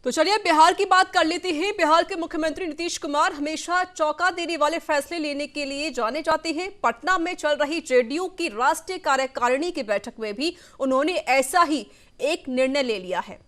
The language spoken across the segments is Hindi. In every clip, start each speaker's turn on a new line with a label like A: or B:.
A: तो चलिए बिहार की बात कर लेते हैं। बिहार के मुख्यमंत्री नीतीश कुमार हमेशा चौंका देने वाले फैसले लेने के लिए जाने जाते हैं। पटना में चल रही जेडीयू की राष्ट्रीय कार्यकारिणी की बैठक में भी उन्होंने ऐसा ही एक निर्णय ले लिया है।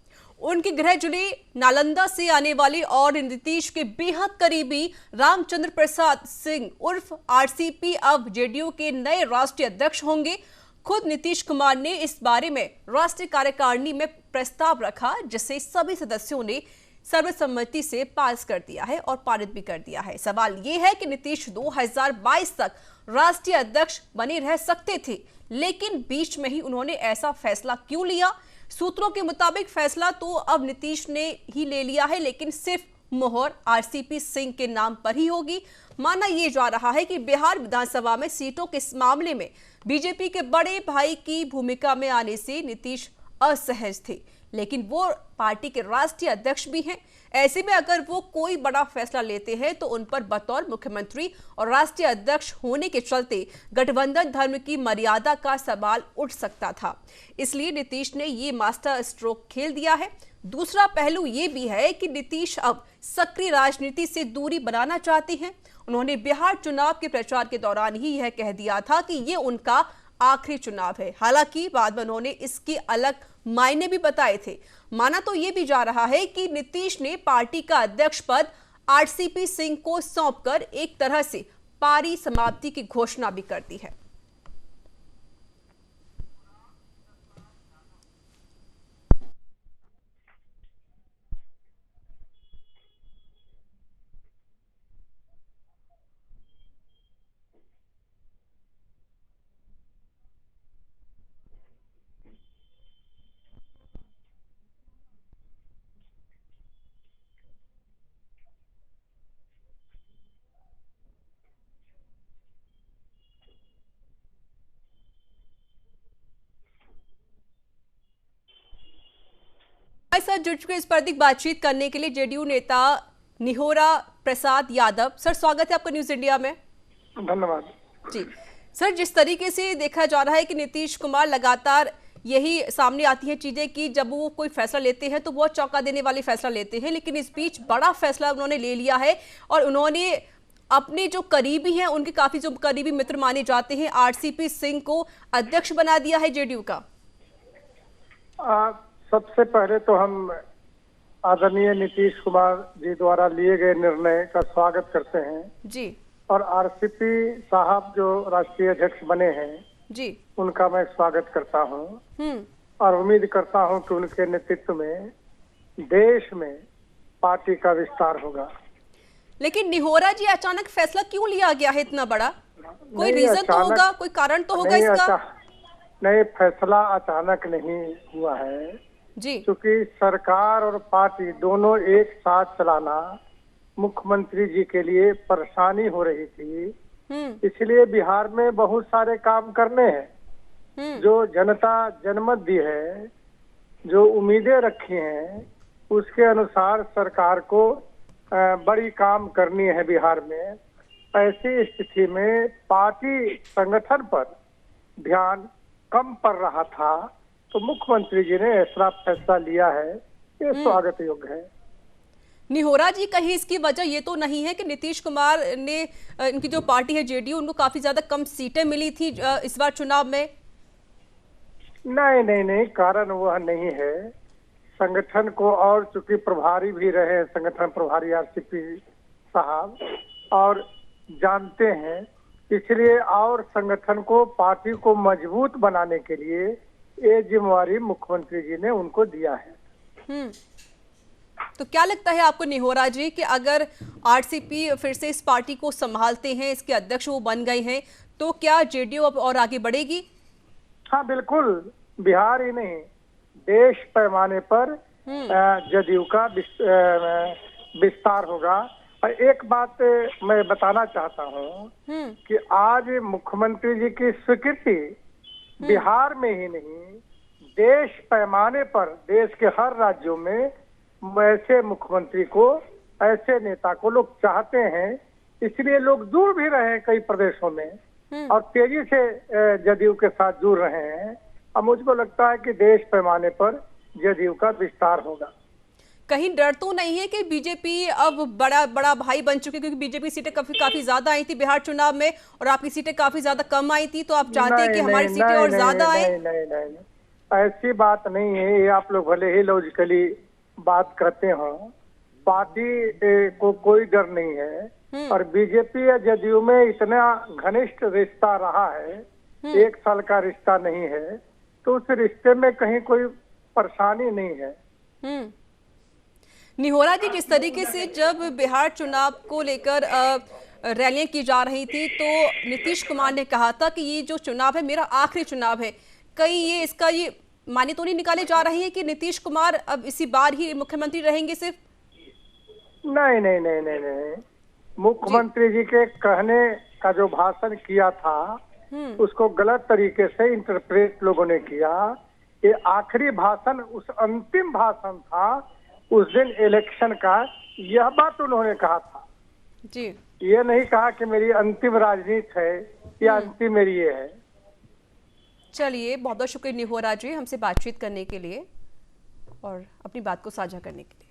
A: उनके गृह जिले नालंदा से आने वाले और नीतीश के बेहद करीबी रामचंद्र प्रसाद सिंह उर्फ आरसीपी अब जेडीयू के नए राष्ट्रीय अध्यक्ष होंगे। खुद नीतीश कुमार ने इस बारे में राष्ट्रीय कार्यकारिणी में प्रस्ताव रखा, जिसे सभी सदस्यों ने सर्वसम्मति से पास कर दिया है और पारित भी कर दिया है। सवाल यह है कि नीतीश 2022 तक राष्ट्रीय अध्यक्ष बने रह सकते थे, लेकिन बीच में ही उन्होंने ऐसा फैसला क्यों लिया? सूत्रों के मुताबिक फैसला तो अब नीतीश ने ही ले लिया है, लेकिन सिर्फ मोहर आरसीपी सिंह के नाम पर ही होगी। माना यह जा रहा है कि बिहार विधानसभा में सीटों के इस मामले में बीजेपी के बड़े भाई की भूमिका में आने से नीतीश असहज थे, लेकिन वो पार्टी के राष्ट्रीय अध्यक्ष भी हैं। ऐसे में अगर वो कोई बड़ा फैसला लेते हैं तो उन पर बतौर मुख्यमंत्री और राष्ट्रीय अध्यक्ष होने के चलते गठबंधन धर्म की मर्यादा का सवाल उठ सकता था। इसलिए नीतीश ने ये मास्टर स्ट्रोक खेल दिया है। दूसरा पहलू ये भी है कि नीतीश अब सक्रिय राजनीति से दूरी बनाना चाहते हैं। उन्होंने बिहार चुनाव के प्रचार के दौरान ही यह कह दिया था कि ये उनका आखिरी चुनाव है। हालांकि बाद में उन्होंने इसके अलग मायने भी बताए थे। माना तो ये भी जा रहा है कि नीतीश ने पार्टी का अध्यक्ष पद आरसीपी सिंह को सौंपकर एक तरह से पारी समाप्ति की घोषणा भी कर दी है। हमारे साथ जुड़ चुके इस पर अधिक बातचीत करने के लिए जेडीयू नेता निहोरा प्रसाद यादव। सर, स्वागत है आपका न्यूज इंडिया में।
B: धन्यवाद
A: जी सर, जिस तरीके से देखा जा रहा है कि नीतीश कुमार लगातार यही सामने आती हैं चीजें कि जब वो कोई फैसला लेते हैं तो बहुत चौंका देने वाले फैसला लेते हैं, लेकिन इस बीच बड़ा फैसला उन्होंने ले लिया है और उन्होंने अपने जो करीबी हैं, उनके काफी जो करीबी मित्र माने जाते हैं, आरसीपी सिंह को अध्यक्ष बना दिया है जेडीयू का।
B: सबसे पहले तो हम आदरणीय नीतीश कुमार जी द्वारा लिए गए निर्णय का स्वागत करते हैं
A: जी।
B: और आरसीपी साहब जो राष्ट्रीय अध्यक्ष बने हैं
A: जी,
B: उनका मैं स्वागत करता हूं और उम्मीद करता हूं कि उनके नेतृत्व में देश में पार्टी का विस्तार होगा।
A: लेकिन निहोरा जी, अचानक फैसला क्यों लिया गया है इतना बड़ा? कोई रीजन तो होगा, कोई कारण तो होगा इसका?
B: नहीं, फैसला अचानक नहीं हुआ है
A: जी,
B: क्योंकि सरकार और पार्टी दोनों एक साथ चलाना मुख्यमंत्री जी के लिए परेशानी हो रही थी। इसलिए बिहार में बहुत सारे काम करने हैं। जो जनता जनमत दी है, जो उम्मीदें रखी हैं, उसके अनुसार सरकार को बड़ी काम करनी है बिहार में। ऐसी स्थिति में पार्टी संगठन पर ध्यान कम पड़ रहा था, तो मुख्यमंत्री जी ने ऐसा फैसला लिया है, ये स्वागत योग्य है।
A: निहोरा जी, कहीं इसकी वजह ये तो नहीं है कि नीतीश कुमार ने, इनकी जो पार्टी है जेडीयू, उनको काफी ज्यादा कम सीटें मिली थी इस बार चुनाव में?
B: नहीं नहीं नहीं, कारण वह नहीं है। संगठन को और चूंकि प्रभारी भी रहे, संगठन प्रभारी आरसीपी साहब, और जानते हैं, इसलिए और संगठन को, पार्टी को मजबूत बनाने के लिए ये जिम्मेवारी मुख्यमंत्री जी ने उनको दिया है।
A: तो क्या लगता है आपको निहोरा जी कि अगर आरसीपी फिर से इस पार्टी को संभालते हैं, इसके अध्यक्ष वो बन गए हैं, तो क्या जेडीयू अब और आगे बढ़ेगी?
B: हाँ बिल्कुल, बिहार ही नहीं, देश पैमाने पर जेडीयू का विस्तार होगा। और एक बात मैं बताना चाहता हूँ कि आज मुख्यमंत्री जी की स्वीकृति बिहार में ही नहीं, देश पैमाने पर देश के हर राज्यों में ऐसे मुख्यमंत्री को, ऐसे नेता को लोग चाहते हैं। इसलिए लोग जुड़ भी रहे हैं कई प्रदेशों में और तेजी से जदयू के साथ जुड़ रहे हैं। अब मुझको लगता है कि देश पैमाने पर जदयू का विस्तार होगा।
A: कहीं डर तो नहीं है कि बीजेपी अब बड़ा बड़ा भाई बन चुकी है, क्योंकि बीजेपी सीटें काफी ज्यादा आई थी बिहार चुनाव में और आपकी सीटें काफी ज्यादा कम आई थी, तो आप चाहते हैं कि हमारी सीटें और ज्यादा आए?
B: नहीं नहीं नहीं, ऐसी बात नहीं है। ये आप लोग भले ही लॉजिकली बात करते हो, पार्टी को कोई डर नहीं है। और बीजेपी या जदयू में इतना घनिष्ठ रिश्ता रहा है, 1 साल का रिश्ता नहीं है, तो उस रिश्ते में कहीं कोई परेशानी नहीं है।
A: निहोरा जी, जिस तरीके से जब बिहार चुनाव को लेकर रैलियां की जा रही थी तो नीतीश कुमार ने कहा था कि ये जो चुनाव है मेरा आखिरी चुनाव है, कहीं ये इसका ये माने तो नहीं निकाले जा रही है कि नीतीश कुमार अब इसी बार ही मुख्यमंत्री रहेंगे सिर्फ?
B: नहीं नहीं नहीं नहीं नहीं, मुख्यमंत्री जी के कहने का जो भाषण किया था उसको गलत तरीके से इंटरप्रेट लोगों ने किया। ये आखिरी भाषण उस अंतिम भाषण था उस दिन इलेक्शन का, यह बात उन्होंने कहा था
A: जी।
B: ये नहीं कहा कि मेरी अंतिम राजनीति है या अंतिम मेरी ये है।
A: चलिए, बहुत बहुत शुक्रिया निहोरा जी हमसे बातचीत करने के लिए और अपनी बात को साझा करने के लिए।